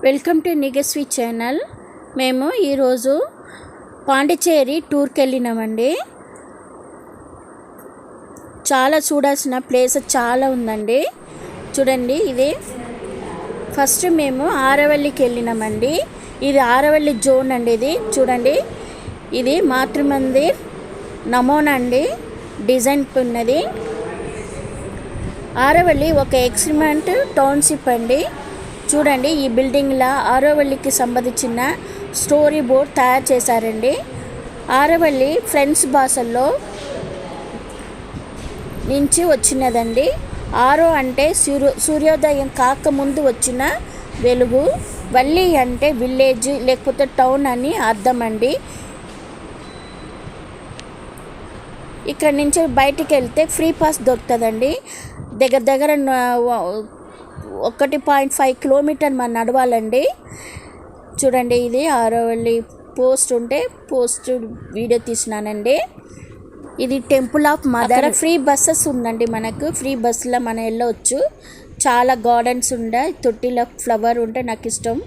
Welcome to నిగస్వి channel. మేము ఈరోజు పాండిచేరి టూర్కి వెళ్ళినామండి. చాలా చూడాల్సిన ప్లేస్ చాలా ఉందండి. చూడండి, ఇది ఫస్ట్ మేము ఆరవల్లికి వెళ్ళినామండి. ఇది ఆరవల్లి జోన్ అండి. ఇది చూడండి, ఇది మాతృమందిర్ నమూనా అండి, డిజైన్ ఉన్నది. ఆరవల్లి ఒక ఎక్స్పెరిమెంట్ టౌన్షిప్ అండి. చూడండి, ఈ బిల్డింగ్లో ఆరవల్లికి సంబంధించిన స్టోరీ బోర్డ్ తయారు చేశారండి. ఆరవల్లి ఫ్రెంచ్ భాషల్లో నుంచి వచ్చినదండి. ఆరో అంటే సూర్యోదయం కాకముందు వచ్చిన వెలుగు, వల్లి అంటే విలేజ్ లేకపోతే టౌన్ అని అర్థం అండి. ఇక్కడ నుంచి బయటికి వెళ్తే ఫ్రీ పాస్ దొరుకుతుందండి. దగ్గర 1.5 కిలోమీటర్ మనం నడవాలండి. చూడండి, ఇది ఆరవల్లి పోస్ట్ ఉంటే పోస్ట్ వీడియో తీసినానండి. ఇది temple of mother. Free buses ఉందండి, మనకు ఫ్రీ బస్సులో మనం వెళ్ళవచ్చు. చాలా గార్డెన్స్ ఉండే, తొట్టిలో ఫ్లవర్ ఉంటే నాకు ఇష్టం.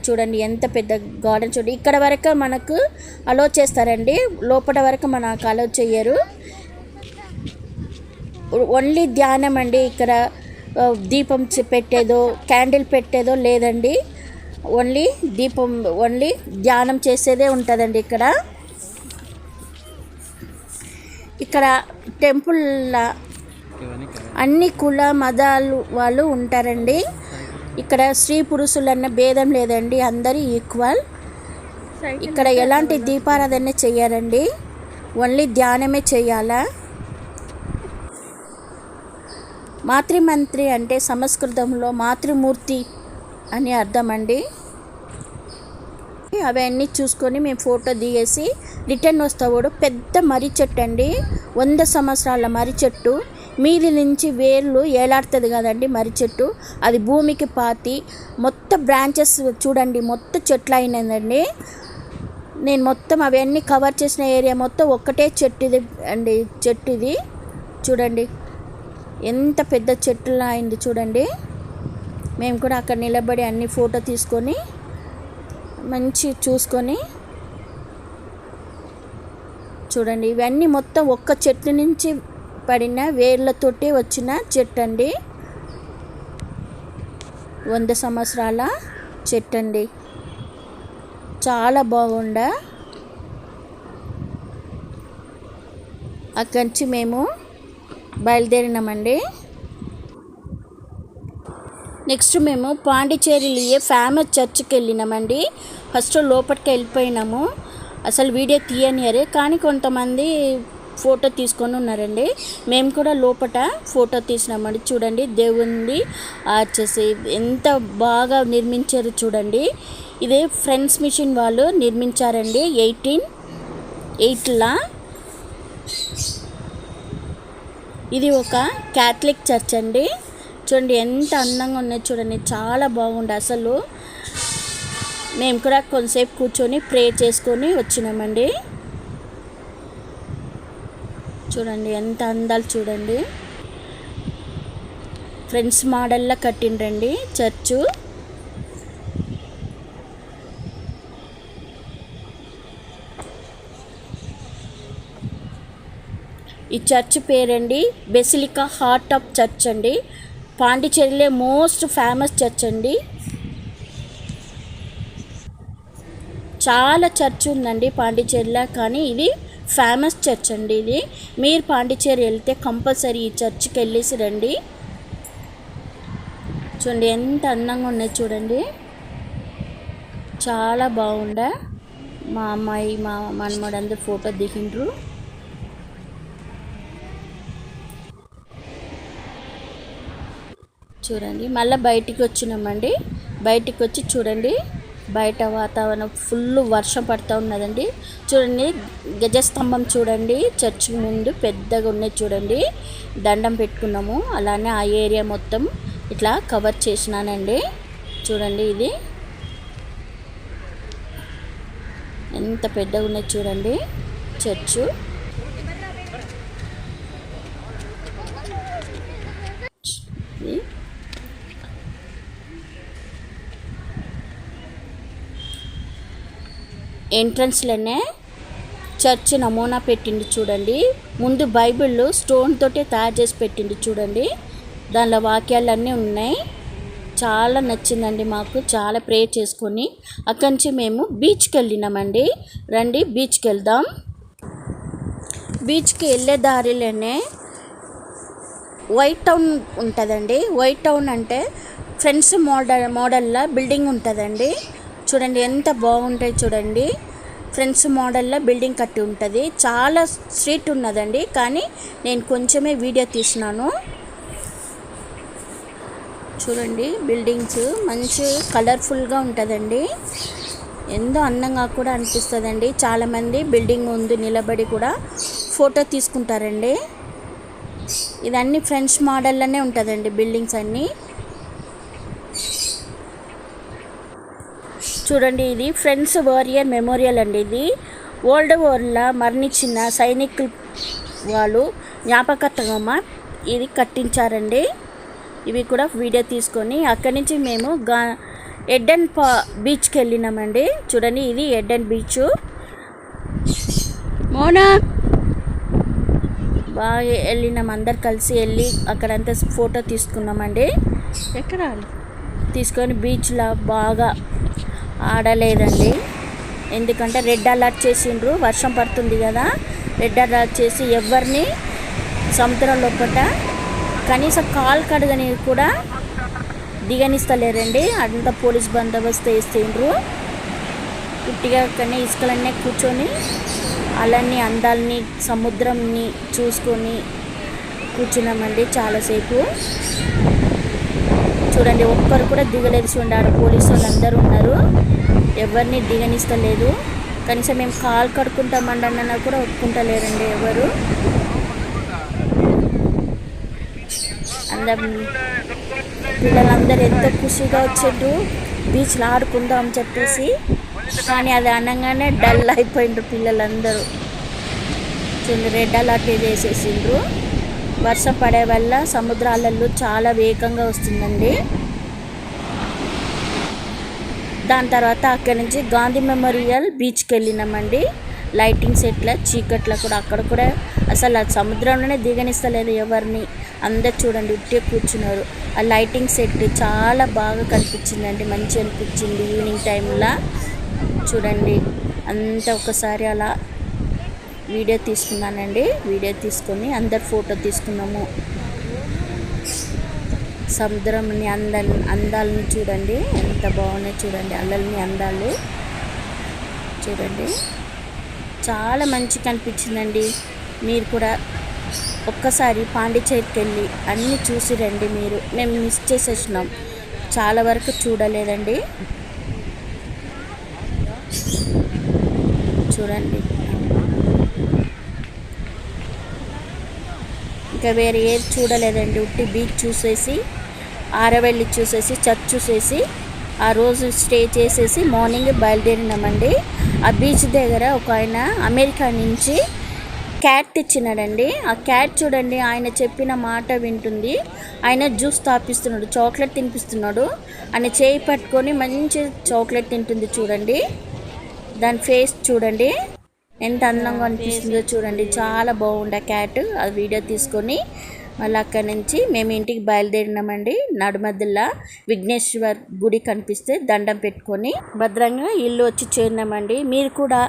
చూడండి ఎంత పెద్ద గార్డెన్. చూడండి, ఇక్కడ వరకు మనకు అలో చేస్తారండి, లోపల వరకు మనకు అలో చేయరు. ఓన్లీ ధ్యానం అండి. ఇక్కడ దీపం పెట్టేదో క్యాండిల్ పెట్టేదో లేదండి. ఓన్లీ ధ్యానం చేసేదే ఉంటుందండి. ఇక్కడ టెంపుల్లో అన్ని కుల మతాలు వాళ్ళు ఉంటారండి. ఇక్కడ స్త్రీ పురుషులన్న భేదం లేదండి, అందరూ ఈక్వల్. ఇక్కడ ఎలాంటి దీపారాధన చెయ్యారండి, ఓన్లీ ధ్యానమే చెయ్యాలా. మాతృమంత్రి అంటే సంస్కృతంలో మాతృమూర్తి అని అర్థం అండి. అవన్నీ చూసుకొని మేము ఫోటో దిగేసి రిటర్న్ వస్తాడు. పెద్ద మర్రి చెట్టు అండి, 100 సంవత్సరాల మర్రి చెట్టు. మీది నుంచి వేర్లు ఏలాడుతుంది కదండి మర్రి చెట్టు, అది భూమికి పాతి మొత్తం బ్రాంచెస్ చూడండి, మొత్తం చెట్లు అయినదండి. నేను మొత్తం అవన్నీ కవర్ చేసిన ఏరియా మొత్తం ఒక్కటే చెట్టు అండి. చెట్టు ఇది చూడండి, ఎంత పెద్ద చెట్టులా అయింది చూడండి. మేము కూడా అక్కడ నిలబడి అన్ని ఫోటో తీసుకొని మంచి చూసుకొని చూడండి. ఇవన్నీ మొత్తం ఒక్క చెట్టు నుంచి పడిన వేర్లతోటి వచ్చిన చెట్టు అండి, 100 సంవత్సరాల చెట్టు అండి. చాలా బాగుండా. అక్కడి నుంచి మేము బయలుదేరినామండి. నెక్స్ట్ మేము పాండిచేరిలో ఫేమస్ చర్చ్కి వెళ్ళినామండి. ఫస్ట్ లోపలికి వెళ్ళిపోయినాము. అసలు వీడియో తీయనియరే, కానీ కొంతమంది ఫోటో తీసుకొని ఉన్నారండి. మేము కూడా లోపల ఫోటో తీసినామండి. చూడండి, దేవుంది వచ్చేసి ఎంత బాగా నిర్మించారు చూడండి. ఇది ఫ్రెంచ్ మిషన్ వాళ్ళు నిర్మించారండి 1808లా. ఇది ఒక క్యాథలిక్ చర్చ్ అండి. చూడండి ఎంత అందంగా ఉన్నది చూడండి, చాలా బాగుంది అసలు. మేము కూడా కొంతసేపు కూర్చొని ప్రే చేసుకొని వచ్చినామండి. చూడండి ఎంత అందాలు చూడండి. ఫ్రెండ్స్ మోడల్లా కట్టిండ్రండి చర్చు. ఈ చర్చ్ పేరండి బెసిలికా హార్ట్ ఆఫ్ చర్చ్ అండి. పాండిచేరిలో మోస్ట్ ఫేమస్ చర్చ్ అండి. చాలా చర్చ్ ఉందండి పాండిచేరిలో, కానీ ఇది ఫేమస్ చర్చ్ అండి. ఇది మీరు పాండిచేరి వెళ్తే కంపల్సరీ ఈ చర్చ్కి వెళ్ళేసి రండి. చూడండి ఎంత అందంగా ఉన్నాయి చూడండి, చాలా బాగుండా. మా అమ్మాయి మా మనమడు అందరు ఫోటో దిగిండ్రు. చూడండి, మళ్ళీ బయటికి వచ్చినామండి. బయటికి వచ్చి చూడండి, బయట వాతావరణం ఫుల్ వర్షం పడుతూ ఉన్నదండి. చూడండి, గజస్తంభం చూడండి, చర్చ్ ముందు పెద్దగా ఉన్నది చూడండి. దండం పెట్టుకున్నాము. అలానే ఆ ఏరియా మొత్తం ఇట్లా కవర్ చేసినానండి. చూడండి, ఇది ఎంత పెద్దగా ఉన్నది చూడండి చర్చు. ఎంట్రన్స్లోనే చర్చ్ నమూనా పెట్టింది చూడండి. ముందు బైబిల్ స్టోన్ తోటే తయారు చేసి పెట్టింది చూడండి. దానిలో వాక్యాలన్నీ ఉన్నాయి. చాలా నచ్చిందండి మాకు. చాలా ప్రే చేసుకొని అక్కడి నుంచి మేము బీచ్కి వెళ్ళినామండి. రండి బీచ్కి వెళ్దాం. బీచ్కి వెళ్ళే దారిలోనే వైట్ టౌన్ ఉంటుందండి. వైట్ టౌన్ అంటే ఫ్రెండ్స్ మోడల్లో బిల్డింగ్ ఉంటుందండి. చూడండి ఎంత బాగుంటాయి చూడండి. ఫ్రెండ్స్ మోడల్లో బిల్డింగ్ కట్టి ఉంటుంది. చాలా స్ట్రీట్ ఉన్నదండి, కానీ నేను కొంచెమే వీడియో తీసినాను. చూడండి బిల్డింగ్స్ మంచి కలర్ఫుల్గా ఉంటుందండి. ఎంతో అందంగా కూడా అనిపిస్తుందండి. చాలామంది బిల్డింగ్ ముందు నిలబడి కూడా ఫోటో తీసుకుంటారండి. ఇదన్నీ ఫ్రెంచ్ మోడల్లోనే ఉంటుందండి బిల్డింగ్స్ అన్నీ. చూడండి ఇది ఫ్రెండ్స్ వారియర్ మెమోరియల్ అండి. ఇది వరల్డ్ వార్లో మరణించిన సైనికులు వాళ్ళు జ్ఞాపకార్థంగా ఇది కట్టించారండి. ఇవి కూడా వీడియో తీసుకొని అక్కడి నుంచి మేము ఎడ్డెన్ బీచ్కి వెళ్ళినామండి. చూడండి ఇది ఎడ్డెన్ బీచ్. మోనా బాగా వెళ్ళినాం, అందరు కలిసి వెళ్ళి అక్కడంతా ఫోటో తీసుకున్నామండి. ఎక్కడ తీసుకొని బీచ్లో బాగా ఆడలేదండి, ఎందుకంటే రెడ్ అలర్ట్ చేసిండ్రు. వర్షం పడుతుంది కదా, రెడ్ అలర్ట్ చేసి ఎవరిని సముద్రం లోపల కనీసం కాలు కడగని కూడా దిగనిస్తలేరండి. అంత పోలీస్ బందోబస్తు వేస్తుండ్రు. పుట్టిగా కానీ ఇసుకలన్నీ కూర్చొని అలాన్ని అందాలని సముద్రంని చూసుకొని కూర్చున్నామండి చాలాసేపు. చూడండి ఒక్కరు కూడా దిగలేదు. చూడండి ఆడ పోలీసు వాళ్ళు అందరూ ఉన్నారు, ఎవరిని దిగనిస్తలేదు. కనీసం మేము కాలు కడుక్కుంటామండి అన్న కూడా ఒప్పుకుంటలేరండి ఎవరు. పిల్లలందరూ ఎంతో ఖుషిగా వచ్చిండ్రు బీచ్లో ఆడుకుందాం అని చెప్పేసి, కానీ అది అనగానే డల్ అయిపోయిండ్రు పిల్లలందరూ. చూడండి రెడ్ అలర్ట్ వేసేసిండ్రు. వర్షం పడే వల్ల సముద్రాలలో చాలా వేగంగా వస్తుందండి. దాని తర్వాత అక్కడి నుంచి గాంధీ మెమోరియల్ బీచ్కి వెళ్ళినామండి. లైటింగ్ సెట్ల చీకట్లో కూడా అక్కడ కూడా అసలు ఆ సముద్రంలోనే దిగనిస్తలేదు ఎవరిని. అందరు చూడండి ఉట్టే కూర్చున్నారు. ఆ లైటింగ్ సెట్ చాలా బాగా కనిపించిందండి, మంచి అనిపించింది ఈవినింగ్ టైంలో. చూడండి అంతా ఒకసారి అలా వీడియో తీసుకున్నానండి. వీడియో తీసుకొని అందరు ఫోటో తీసుకున్నాము. సముద్రంని అందాలని చూడండి ఎంత బాగున్నాయి చూడండి. అలల్ని అందాలు చూడండి చాలా మంచి కనిపించిందండి. మీరు కూడా ఒక్కసారి పాండిచేరికి వెళ్ళి అన్నీ చూసి రండి. మేము మిస్ చేసేసినాం, చాలా వరకు చూడలేదండి. చూడండి ఇంకా వేరే ఏది చూడలేదండి. ఉట్టి బీచ్ చూసేసి ఆరవెల్లి చూసేసి చర్చ్ చూసేసి ఆ రోజు స్టే చేసేసి మార్నింగ్ బయలుదేరినామండి. ఆ బీచ్ దగ్గర ఒక ఆయన అమెరికా నుంచి క్యాట్ తెచ్చినాడండి. ఆ క్యాట్ చూడండి ఆయన చెప్పిన మాట వింటుంది. ఆయన జ్యూస్ తాపిస్తున్నాడు, చాక్లెట్ తినిపిస్తున్నాడు. ఆయన చేయి పట్టుకొని మంచి చాక్లెట్ తింటుంది చూడండి. దాని ఫేస్ చూడండి ఎంత అందంగా అనిపిస్తుందో చూడండి. చాలా బాగుండే క్యాట్. ఆ వీడియో తీసుకొని మళ్ళీ అక్కడి నుంచి మేము ఇంటికి బయలుదేరినామండి. నడుమధ్యలో విఘ్నేశ్వర్ గుడి కనిపిస్తే దండం పెట్టుకొని భద్రంగా ఇల్లు వచ్చి చేరినామండి. మీరు కూడా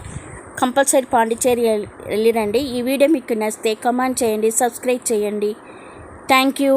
కంపల్సరీ పాండిచేరి వెళ్ళిరండి. ఈ వీడియో మీకు నచ్చితే కామెంట్ చేయండి, సబ్స్క్రైబ్ చేయండి. Thank you.